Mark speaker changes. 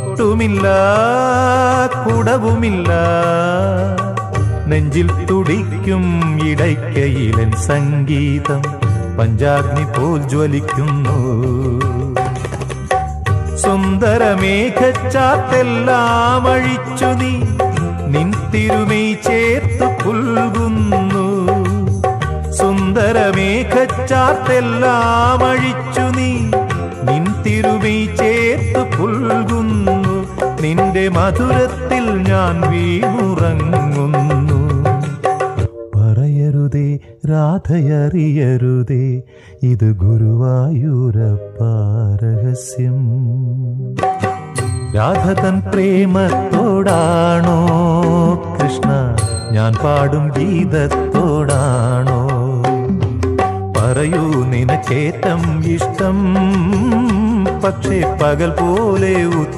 Speaker 1: കൊട്ടുമില്ല കുടവുമില്ല, നെഞ്ചിൽ തുടിക്കും ഇടയ്ക്കയിലൻ സംഗീതം പഞ്ചാഗ്നി പോൽ ജ്വലിക്കുന്നു. സുന്ദരമേഘച്ചാത്തെല്ലാം അഴിച്ചു നീ നിൻ തിരുമൈ ചേർത്തു പുൽകുന്നു. സുന്ദരമേഘച്ചാത്തെല്ലാം അഴിച്ചു നീ നിൻ തിരുമൈ ചേർത്തു പുൽകുന്നു. നിന്റെ മധുരത്തിൽ ഞാൻ വീണുറങ്ങുന്നു. പറയരുതേ രാധയറിയരുതേ, ഇത് ഗുരുവായൂരപ്പ രഹസ്യം. രാധ തൻ പ്രേമത്തോടാണോ കൃഷ്ണ ഞാൻ പാടും ഗീതത്തോടാണോ? പറയൂ നിനക്കേറ്റം ഇഷ്ടം, പക്ഷേ പകൽ പോലെ